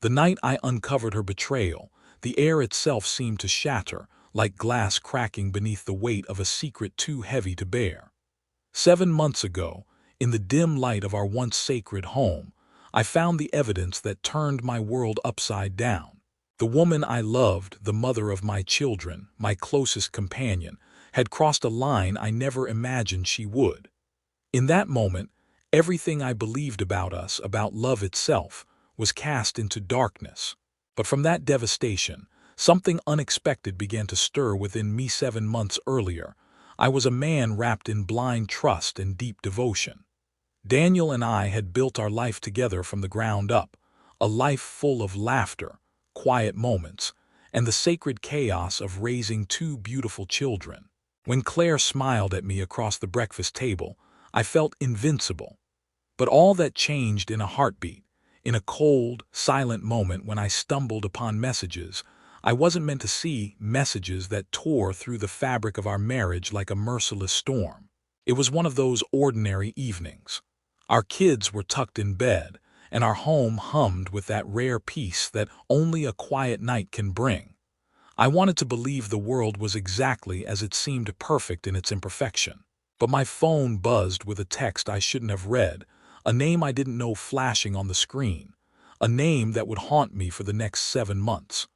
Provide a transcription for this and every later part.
The night I uncovered her betrayal, the air itself seemed to shatter, like glass cracking beneath the weight of a secret too heavy to bear. 7 months ago, in the dim light of our once sacred home, I found the evidence that turned my world upside down. The woman I loved, the mother of my children, my closest companion, had crossed a line I never imagined she would. In that moment, everything I believed about us, about love itself, was cast into darkness. But from that devastation, something unexpected began to stir within me. 7 months earlier, I was a man wrapped in blind trust and deep devotion. Daniel and I had built our life together from the ground up, a life full of laughter, quiet moments, and the sacred chaos of raising two beautiful children. When Claire smiled at me across the breakfast table, I felt invincible. But all that changed in a heartbeat, in a cold, silent moment when I stumbled upon messages I wasn't meant to see, messages that tore through the fabric of our marriage like a merciless storm. It was one of those ordinary evenings. Our kids were tucked in bed, and our home hummed with that rare peace that only a quiet night can bring. I wanted to believe the world was exactly as it seemed, perfect in its imperfection. But my phone buzzed with a text I shouldn't have read, a name I didn't know flashing on the screen, a name that would haunt me for the next 7 months.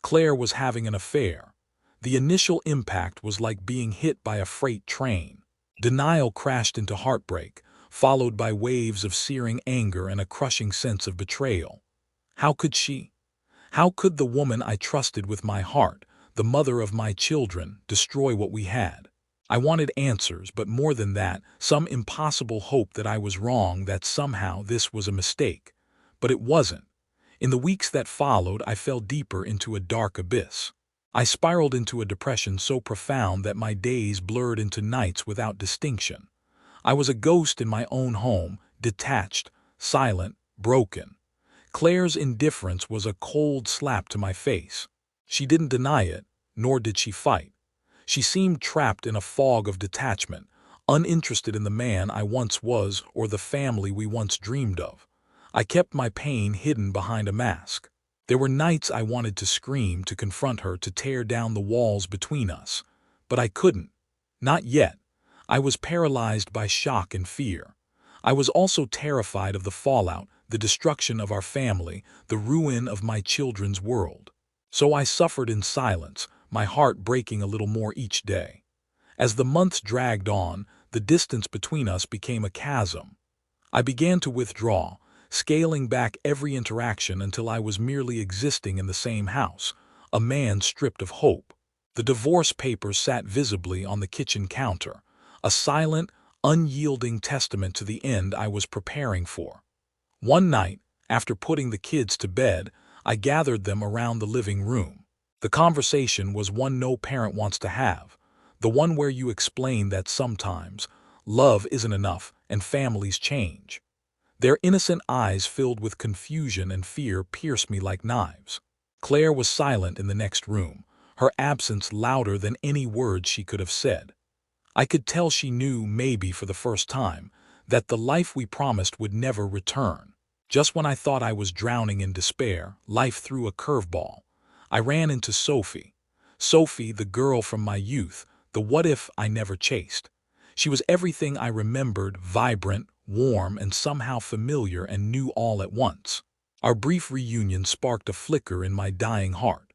Claire was having an affair. The initial impact was like being hit by a freight train. Denial crashed into heartbreak, followed by waves of searing anger and a crushing sense of betrayal. How could she? How could the woman I trusted with my heart, the mother of my children, destroy what we had? I wanted answers, but more than that, some impossible hope that I was wrong, that somehow this was a mistake. But it wasn't. In the weeks that followed, I fell deeper into a dark abyss. I spiraled into a depression so profound that my days blurred into nights without distinction. I was a ghost in my own home, detached, silent, broken. Claire's indifference was a cold slap to my face. She didn't deny it, nor did she fight. She seemed trapped in a fog of detachment, uninterested in the man I once was or the family we once dreamed of. I kept my pain hidden behind a mask. There were nights I wanted to scream, to confront her, to tear down the walls between us. But I couldn't. Not yet. I was paralyzed by shock and fear. I was also terrified of the fallout, the destruction of our family, the ruin of my children's world. So I suffered in silence, my heart breaking a little more each day. As the months dragged on, the distance between us became a chasm. I began to withdraw, scaling back every interaction until I was merely existing in the same house, a man stripped of hope. The divorce papers sat visibly on the kitchen counter, a silent, unyielding testament to the end I was preparing for. One night, after putting the kids to bed, I gathered them around the living room. The conversation was one no parent wants to have, the one where you explain that sometimes love isn't enough and families change. Their innocent eyes, filled with confusion and fear, pierced me like knives. Claire was silent in the next room, her absence louder than any words she could have said. I could tell she knew, maybe for the first time, that the life we promised would never return. Just when I thought I was drowning in despair, life threw a curveball. I ran into Sophie. Sophie, the girl from my youth, the what-if I never chased. She was everything I remembered, vibrant, warm, and somehow familiar and new all at once. Our brief reunion sparked a flicker in my dying heart.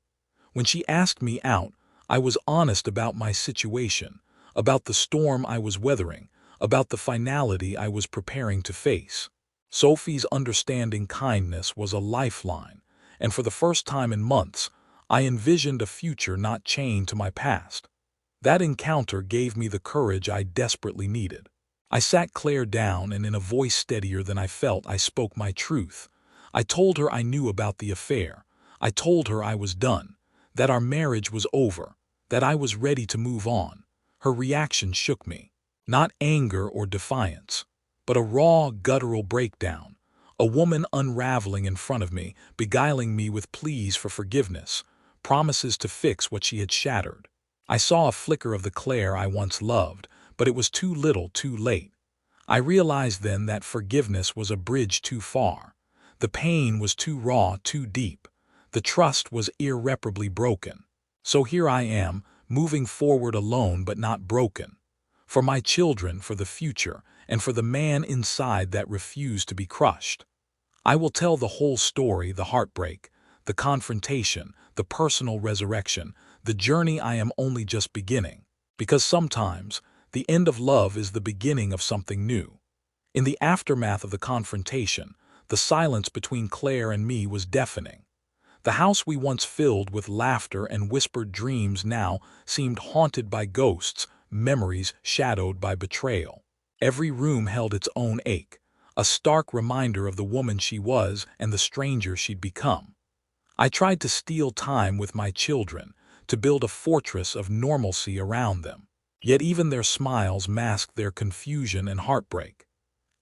When she asked me out, I was honest about my situation, about the storm I was weathering, about the finality I was preparing to face. Sophie's understanding kindness was a lifeline, and for the first time in months, I envisioned a future not chained to my past. That encounter gave me the courage I desperately needed. I sat Claire down, and in a voice steadier than I felt, I spoke my truth. I told her I knew about the affair. I told her I was done, that our marriage was over, that I was ready to move on. Her reaction shook me. Not anger or defiance, but a raw, guttural breakdown. A woman unraveling in front of me, beguiling me with pleas for forgiveness, promises to fix what she had shattered. I saw a flicker of the Claire I once loved, but it was too little, too late. I realized then that forgiveness was a bridge too far. The pain was too raw, too deep. The trust was irreparably broken. So here I am, moving forward alone but not broken. For my children, for the future, and for the man inside that refused to be crushed. I will tell the whole story, the heartbreak, the confrontation, the personal resurrection, the journey I am only just beginning. Because sometimes, the end of love is the beginning of something new. In the aftermath of the confrontation, the silence between Claire and me was deafening. The house we once filled with laughter and whispered dreams now seemed haunted by ghosts, memories shadowed by betrayal. Every room held its own ache, a stark reminder of the woman she was and the stranger she'd become. I tried to steal time with my children, to build a fortress of normalcy around them. Yet even their smiles masked their confusion and heartbreak.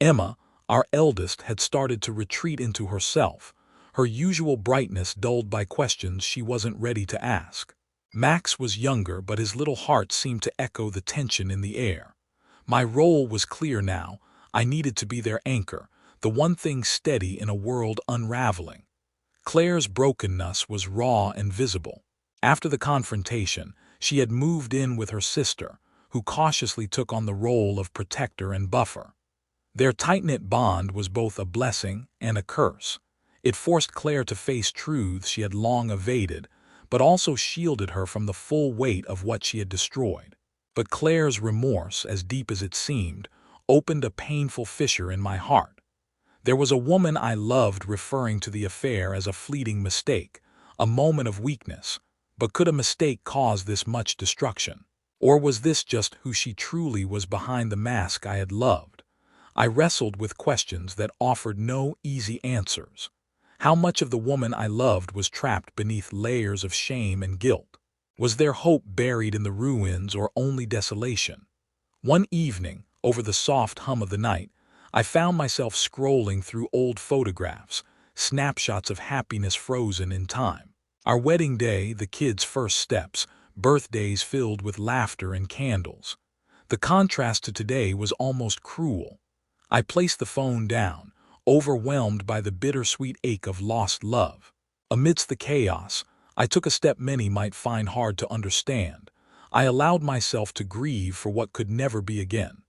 Emma, our eldest, had started to retreat into herself, her usual brightness dulled by questions she wasn't ready to ask. Max was younger, but his little heart seemed to echo the tension in the air. My role was clear now. I needed to be their anchor, the one thing steady in a world unraveling. Claire's brokenness was raw and visible. After the confrontation, she had moved in with her sister, who cautiously took on the role of protector and buffer. Their tight-knit bond was both a blessing and a curse. It forced Claire to face truths she had long evaded, but also shielded her from the full weight of what she had destroyed. But Claire's remorse, as deep as it seemed, opened a painful fissure in my heart. There was a woman I loved referring to the affair as a fleeting mistake, a moment of weakness. But could a mistake cause this much destruction? Or was this just who she truly was behind the mask I had loved? I wrestled with questions that offered no easy answers. How much of the woman I loved was trapped beneath layers of shame and guilt? Was there hope buried in the ruins or only desolation? One evening, over the soft hum of the night, I found myself scrolling through old photographs, snapshots of happiness frozen in time. Our wedding day, the kids' first steps, birthdays filled with laughter and candles. The contrast to today was almost cruel. I placed the phone down, overwhelmed by the bittersweet ache of lost love. Amidst the chaos, I took a step many might find hard to understand. I allowed myself to grieve for what could never be again.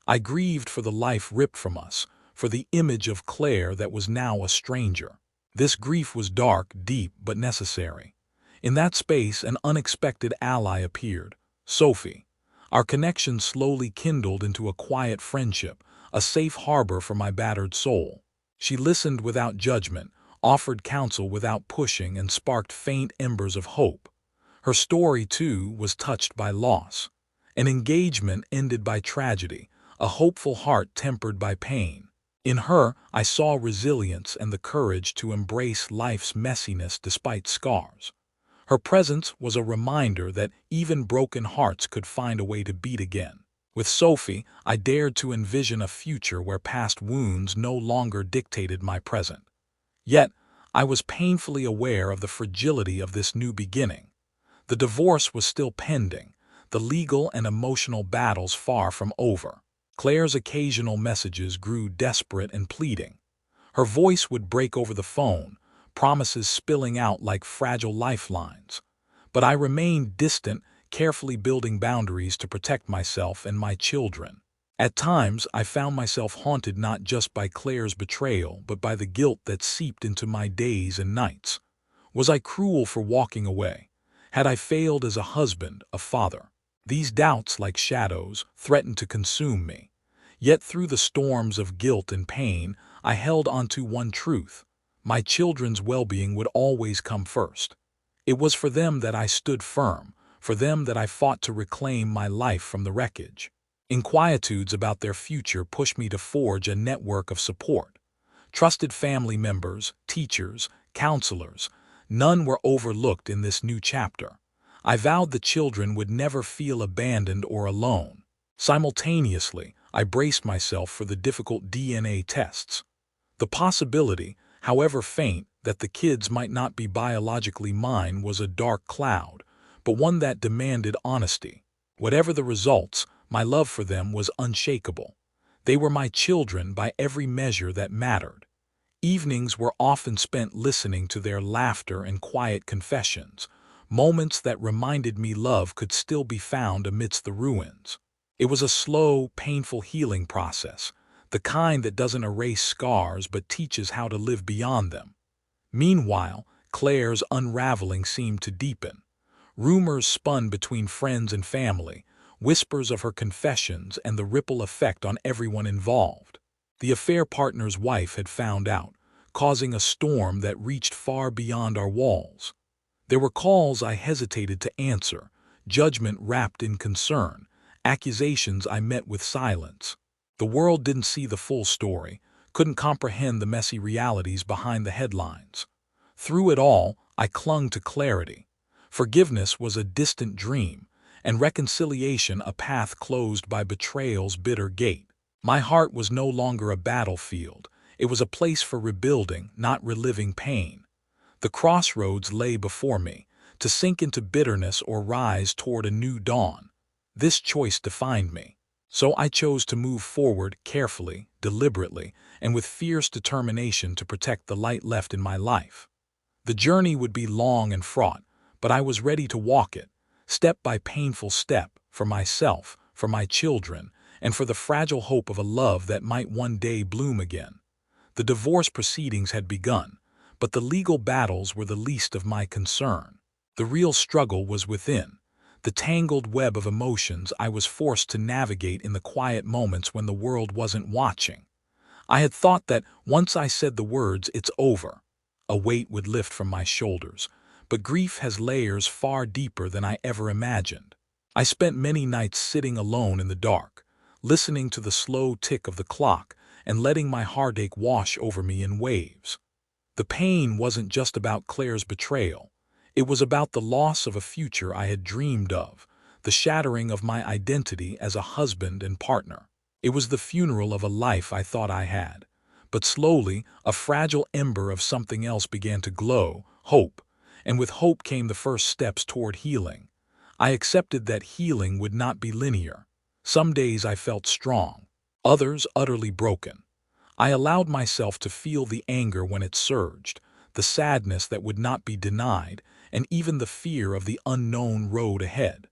I grieved for the life ripped from us, for the image of Claire that was now a stranger. This grief was dark, deep, but necessary. In that space, an unexpected ally appeared, Sophie. Our connection slowly kindled into a quiet friendship, a safe harbor for my battered soul. She listened without judgment, offered counsel without pushing, and sparked faint embers of hope. Her story, too, was touched by loss. An engagement ended by tragedy, a hopeful heart tempered by pain. In her, I saw resilience and the courage to embrace life's messiness despite scars. Her presence was a reminder that even broken hearts could find a way to beat again. With Sophie, I dared to envision a future where past wounds no longer dictated my present. Yet, I was painfully aware of the fragility of this new beginning. The divorce was still pending, the legal and emotional battles far from over. Claire's occasional messages grew desperate and pleading. Her voice would break over the phone, promises spilling out like fragile lifelines. But I remained distant, carefully building boundaries to protect myself and my children. At times, I found myself haunted not just by Claire's betrayal, but by the guilt that seeped into my days and nights. Was I cruel for walking away? Had I failed as a husband, a father? These doubts, like shadows, threatened to consume me. Yet through the storms of guilt and pain, I held onto one truth. My children's well-being would always come first. It was for them that I stood firm, for them that I fought to reclaim my life from the wreckage. Inquietudes about their future pushed me to forge a network of support. Trusted family members, teachers, counselors, none were overlooked in this new chapter. I vowed the children would never feel abandoned or alone. Simultaneously, I braced myself for the difficult DNA tests. The possibility, however faint, that the kids might not be biologically mine was a dark cloud, but one that demanded honesty. Whatever the results, my love for them was unshakable. They were my children by every measure that mattered. Evenings were often spent listening to their laughter and quiet confessions, moments that reminded me love could still be found amidst the ruins. It was a slow, painful healing process, the kind that doesn't erase scars but teaches how to live beyond them. Meanwhile, Claire's unraveling seemed to deepen. Rumors spun between friends and family, whispers of her confessions and the ripple effect on everyone involved. The affair partner's wife had found out, causing a storm that reached far beyond our walls. There were calls I hesitated to answer, judgment wrapped in concern, accusations I met with silence. The world didn't see the full story, couldn't comprehend the messy realities behind the headlines. Through it all, I clung to clarity. Forgiveness was a distant dream, and reconciliation a path closed by betrayal's bitter gate. My heart was no longer a battlefield. It was a place for rebuilding, not reliving pain. The crossroads lay before me, to sink into bitterness or rise toward a new dawn. This choice defined me. So I chose to move forward carefully, deliberately, and with fierce determination to protect the light left in my life. The journey would be long and fraught, but I was ready to walk it, step by painful step, for myself, for my children, and for the fragile hope of a love that might one day bloom again. The divorce proceedings had begun, but the legal battles were the least of my concern. The real struggle was within, the tangled web of emotions I was forced to navigate in the quiet moments when the world wasn't watching. I had thought that once I said the words, "It's over," a weight would lift from my shoulders, but grief has layers far deeper than I ever imagined. I spent many nights sitting alone in the dark, listening to the slow tick of the clock and letting my heartache wash over me in waves. The pain wasn't just about Claire's betrayal. It was about the loss of a future I had dreamed of, the shattering of my identity as a husband and partner. It was the funeral of a life I thought I had. But slowly, a fragile ember of something else began to glow, hope, and with hope came the first steps toward healing. I accepted that healing would not be linear. Some days I felt strong, others utterly broken. I allowed myself to feel the anger when it surged, the sadness that would not be denied, and even the fear of the unknown road ahead.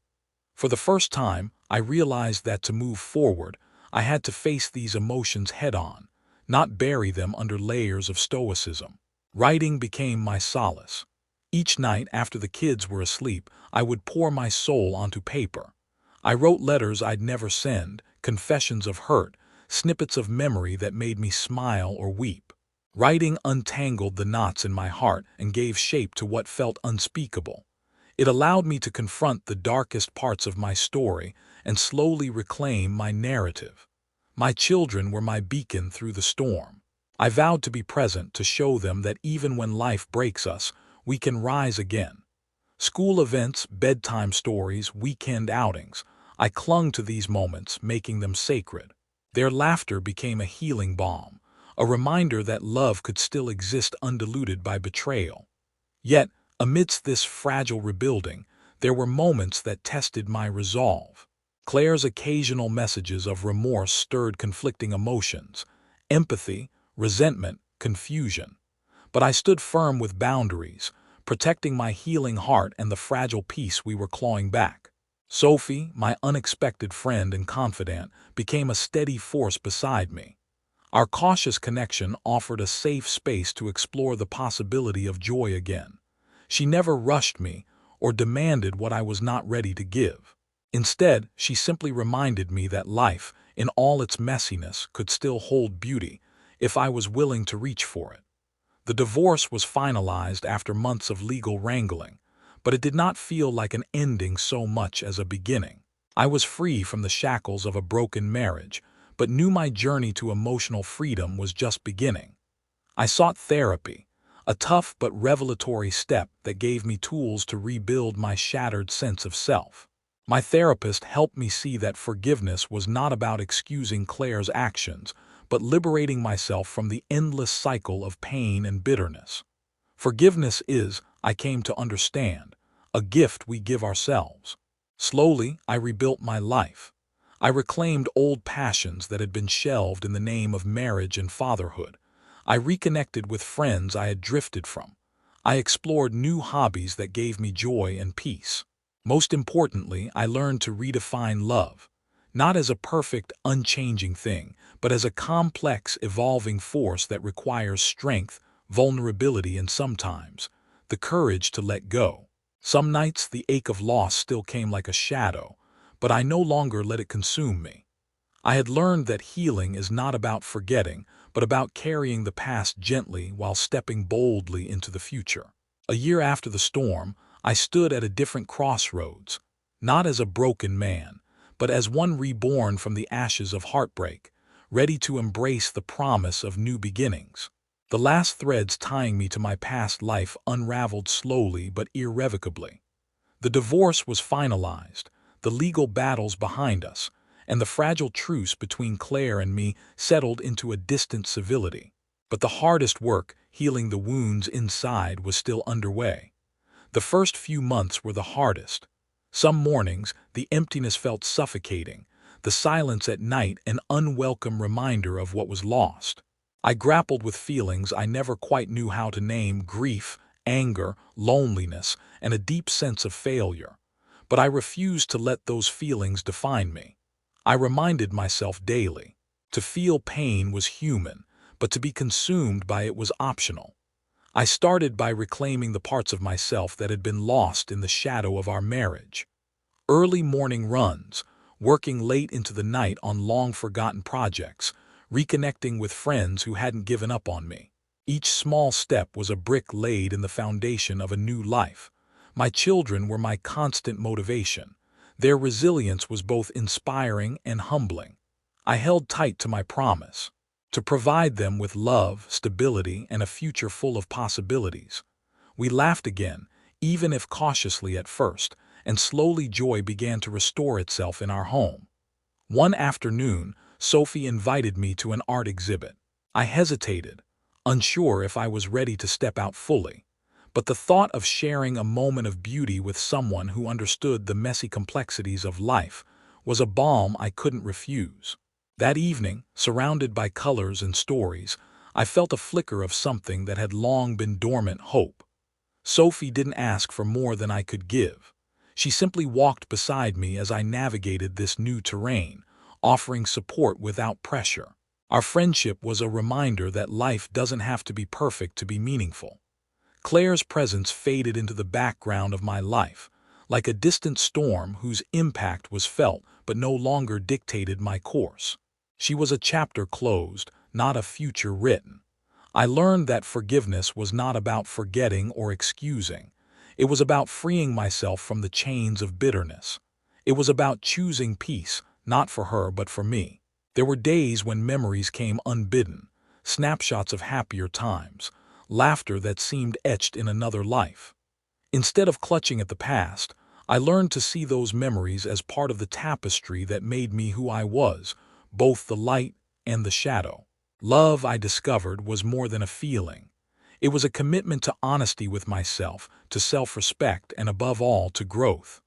For the first time, I realized that to move forward, I had to face these emotions head-on, not bury them under layers of stoicism. Writing became my solace. Each night after the kids were asleep, I would pour my soul onto paper. I wrote letters I'd never send, confessions of hurt, snippets of memory that made me smile or weep. Writing untangled the knots in my heart and gave shape to what felt unspeakable. It allowed me to confront the darkest parts of my story and slowly reclaim my narrative. My children were my beacon through the storm. I vowed to be present to show them that even when life breaks us, we can rise again. School events, bedtime stories, weekend outings, I clung to these moments, making them sacred. Their laughter became a healing balm, a reminder that love could still exist undiluted by betrayal. Yet, amidst this fragile rebuilding, there were moments that tested my resolve. Claire's occasional messages of remorse stirred conflicting emotions, empathy, resentment, confusion. But I stood firm with boundaries, protecting my healing heart and the fragile peace we were clawing back. Sophie, my unexpected friend and confidant, became a steady force beside me. Our cautious connection offered a safe space to explore the possibility of joy again. She never rushed me or demanded what I was not ready to give. Instead, she simply reminded me that life, in all its messiness, could still hold beauty if I was willing to reach for it. The divorce was finalized after months of legal wrangling, but it did not feel like an ending so much as a beginning. I was free from the shackles of a broken marriage, but knew my journey to emotional freedom was just beginning. I sought therapy, a tough but revelatory step that gave me tools to rebuild my shattered sense of self. My therapist helped me see that forgiveness was not about excusing Claire's actions, but liberating myself from the endless cycle of pain and bitterness. Forgiveness is, I came to understand, a gift we give ourselves. Slowly, I rebuilt my life. I reclaimed old passions that had been shelved in the name of marriage and fatherhood. I reconnected with friends I had drifted from. I explored new hobbies that gave me joy and peace. Most importantly, I learned to redefine love, not as a perfect, unchanging thing, but as a complex, evolving force that requires strength, vulnerability, and sometimes the courage to let go. Some nights the ache of loss still came like a shadow, but I no longer let it consume me. I had learned that healing is not about forgetting, but about carrying the past gently while stepping boldly into the future. A year after the storm, I stood at a different crossroads, not as a broken man, but as one reborn from the ashes of heartbreak, ready to embrace the promise of new beginnings. The last threads tying me to my past life unraveled slowly but irrevocably. The divorce was finalized, the legal battles behind us, and the fragile truce between Claire and me settled into a distant civility. But the hardest work, healing the wounds inside, was still underway. The first few months were the hardest. Some mornings, the emptiness felt suffocating, the silence at night an unwelcome reminder of what was lost. I grappled with feelings I never quite knew how to name: grief, anger, loneliness, and a deep sense of failure. But I refused to let those feelings define me. I reminded myself daily. To feel pain was human, but to be consumed by it was optional. I started by reclaiming the parts of myself that had been lost in the shadow of our marriage. Early morning runs, working late into the night on long-forgotten projects, reconnecting with friends who hadn't given up on me. Each small step was a brick laid in the foundation of a new life. My children were my constant motivation. Their resilience was both inspiring and humbling. I held tight to my promise to provide them with love, stability, and a future full of possibilities. We laughed again, even if cautiously at first, and slowly joy began to restore itself in our home. One afternoon, Sophie invited me to an art exhibit. I hesitated, unsure if I was ready to step out fully. But the thought of sharing a moment of beauty with someone who understood the messy complexities of life was a balm I couldn't refuse. That evening, surrounded by colors and stories, I felt a flicker of something that had long been dormant: hope. Sophie didn't ask for more than I could give. She simply walked beside me as I navigated this new terrain, offering support without pressure. Our friendship was a reminder that life doesn't have to be perfect to be meaningful. Claire's presence faded into the background of my life, like a distant storm whose impact was felt but no longer dictated my course. She was a chapter closed, not a future written. I learned that forgiveness was not about forgetting or excusing. It was about freeing myself from the chains of bitterness. It was about choosing peace, not for her but for me. There were days when memories came unbidden, snapshots of happier times, laughter that seemed etched in another life. Instead of clutching at the past, I learned to see those memories as part of the tapestry that made me who I was, both the light and the shadow. Love, I discovered, was more than a feeling. It was a commitment to honesty with myself, to self-respect, and above all, to growth.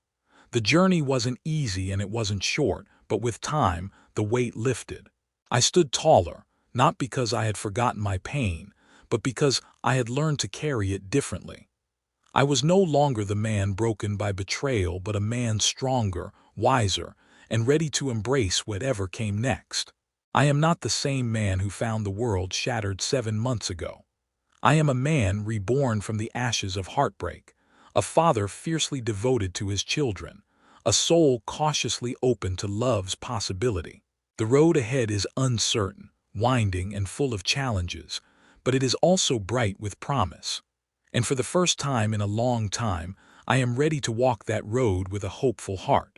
The journey wasn't easy and it wasn't short, but with time, the weight lifted. I stood taller, not because I had forgotten my pain, but because I had learned to carry it differently. I was no longer the man broken by betrayal, but a man stronger, wiser, and ready to embrace whatever came next. I am not the same man who found the world shattered 7 months ago. I am a man reborn from the ashes of heartbreak, a father fiercely devoted to his children, a soul cautiously open to love's possibility. The road ahead is uncertain, winding, and full of challenges, but it is also bright with promise. And for the first time in a long time, I am ready to walk that road with a hopeful heart.